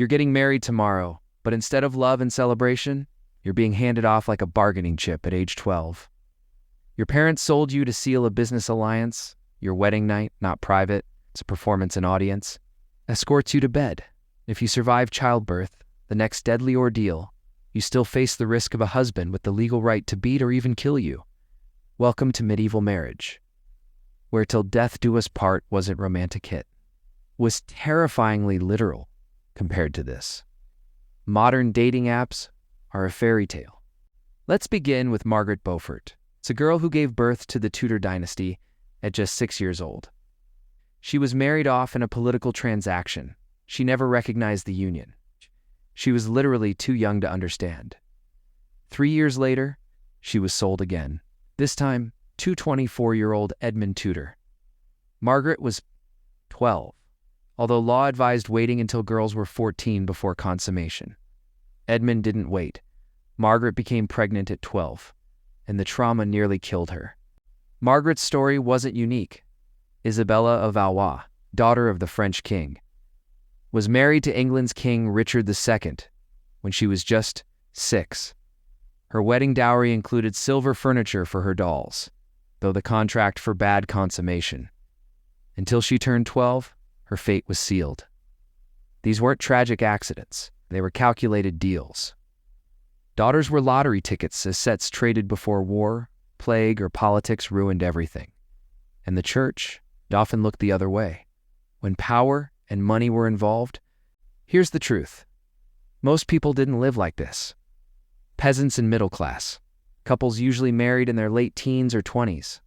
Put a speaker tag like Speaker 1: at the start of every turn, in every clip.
Speaker 1: You're getting married tomorrow, but instead of love and celebration, you're being handed off like a bargaining chip at age 12. Your parents sold you to seal a business alliance. Your wedding night, not private, it's a performance and audience, escorts you to bed. If you survive childbirth, the next deadly ordeal, you still face the risk of a husband with the legal right to beat or even kill you. Welcome to medieval marriage, where till death do us part wasn't romantic hit, was terrifyingly literal compared to this. Modern dating apps are a fairy tale. Let's begin with Margaret Beaufort. It's a girl who gave birth to the Tudor dynasty at just 6 years old. She was married off in a political transaction. She never recognized the union. She was literally too young to understand. 3 years later, she was sold again, this time to 24-year-old Edmund Tudor. Margaret was 12, although law advised waiting until girls were 14 before consummation. Edmund didn't wait. Margaret became pregnant at 12, and the trauma nearly killed her. Margaret's story wasn't unique. Isabella of Valois, daughter of the French king, was married to England's King Richard II when she was just 6. Her wedding dowry included silver furniture for her dolls, though the contract forbade consummation. Until she turned 12, her fate was sealed. These weren't tragic accidents. They were calculated deals. Daughters were lottery tickets as sets traded before war, plague, or politics ruined everything. And the church often looked the other way. When power and money were involved, here's the truth. Most people didn't live like this. Peasants and middle class, couples usually married in their late teens or 20s.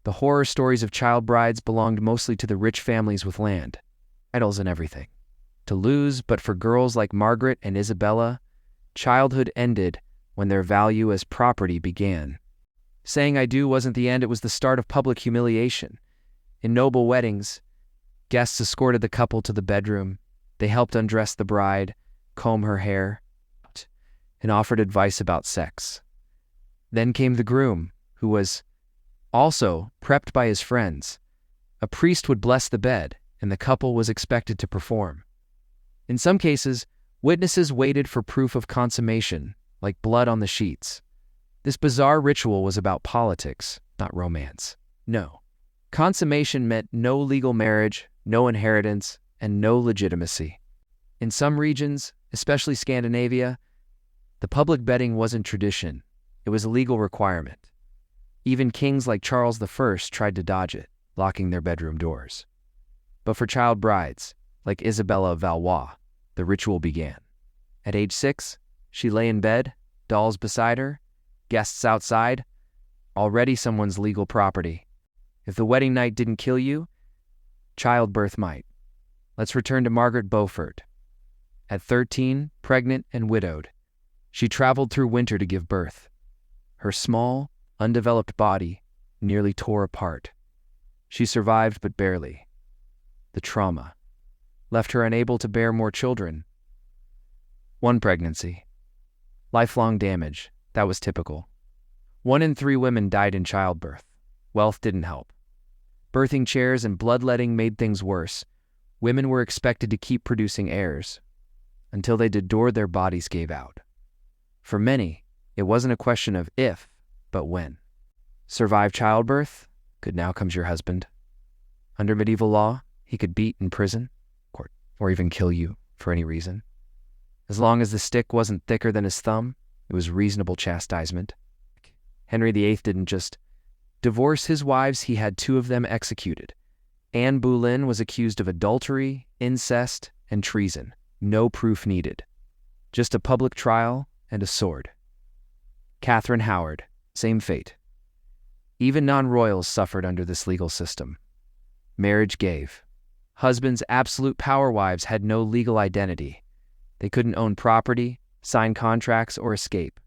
Speaker 1: The horror stories of child brides belonged mostly to the rich families with land, titles and everything to lose, but for girls like Margaret and Isabella, childhood ended when their value as property began. Saying I do wasn't the end, it was the start of public humiliation. In noble weddings, guests escorted the couple to the bedroom. They helped undress the bride, comb her hair, and offered advice about sex. Then came the groom, who was also prepped by his friends. A priest would bless the bed, and the couple was expected to perform. In some cases, witnesses waited for proof of consummation, like blood on the sheets. This bizarre ritual was about politics, not romance. No. Consummation meant no legal marriage, no inheritance, and no legitimacy. In some regions, especially Scandinavia, the public bedding wasn't tradition. It was a legal requirement. Even kings like Charles I tried to dodge it, locking their bedroom doors. But for child brides, like Isabella of Valois, the ritual began. At age 6, she lay in bed, dolls beside her, guests outside, already someone's legal property. If the wedding night didn't kill you, childbirth might. Let's return to Margaret Beaufort. At 13, pregnant and widowed, she traveled through winter to give birth. Her small, undeveloped body nearly tore apart. She survived, but barely. The trauma left her unable to bear more children. One pregnancy. Lifelong damage. That was typical. 1 in 3 women died in childbirth. Wealth didn't help. Birthing chairs and bloodletting made things worse. Women were expected to keep producing heirs. Until they did, their bodies gave out. For many, it wasn't a question of if, but when. Survive childbirth? Good, now comes your husband. Under medieval law, he could beat and imprison, or even kill you for any reason. As long as the stick wasn't thicker than his thumb, it was reasonable chastisement. Henry VIII didn't just divorce his wives, he had 2 of them executed. Anne Boleyn was accused of adultery, incest, and treason. No proof needed. Just a public trial and a sword. Catherine Howard, same fate. Even non-royals suffered under this legal system. Marriage gave. Husbands' absolute power wives had no legal identity. They couldn't own property, sign contracts, or escape.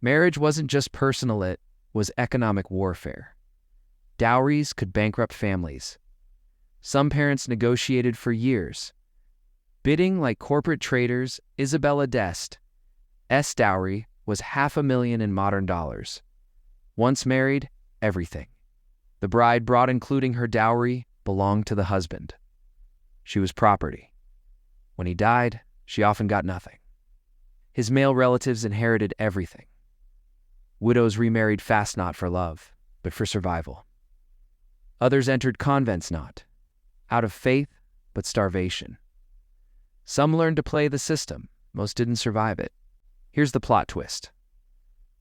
Speaker 1: Marriage wasn't just personal, it was economic warfare. Dowries could bankrupt families. Some parents negotiated for years. Bidding like corporate traders, Isabella d'Este's dowry was $500,000 in modern dollars. Once married, everything the bride brought, including her dowry, belonged to the husband. She was property. When he died, she often got nothing. His male relatives inherited everything. Widows remarried fast not for love, but for survival. Others entered convents not out of faith, but starvation. Some learned to play the system, most didn't survive it. Here's the plot twist.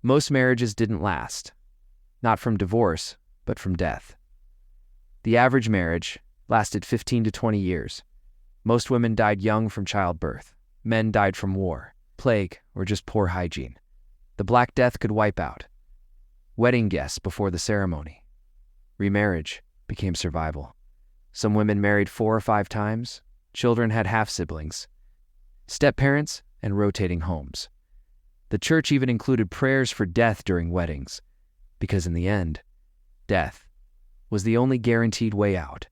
Speaker 1: Most marriages didn't last, not from divorce, but from death. The average marriage lasted 15 to 20 years. Most women died young from childbirth. Men died from war, plague, or just poor hygiene. The Black Death could wipe out wedding guests before the ceremony. Remarriage became survival. Some women married 4 or 5 times. Children had half-siblings, step-parents, and rotating homes. The church even included prayers for death during weddings, because in the end, death was the only guaranteed way out.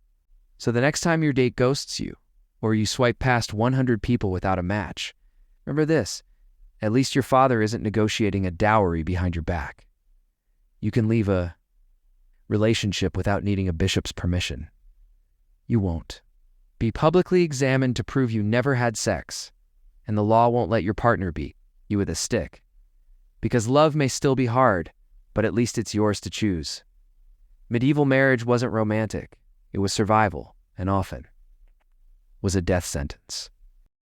Speaker 1: So the next time your date ghosts you, or you swipe past 100 people without a match, remember this: at least your father isn't negotiating a dowry behind your back. You can leave a relationship without needing a bishop's permission. You won't. Be publicly examined to prove you never had sex, and the law won't let your partner beat you with a stick. Because love may still be hard, but at least it's yours to choose. Medieval marriage wasn't romantic. It was survival, and often was a death sentence.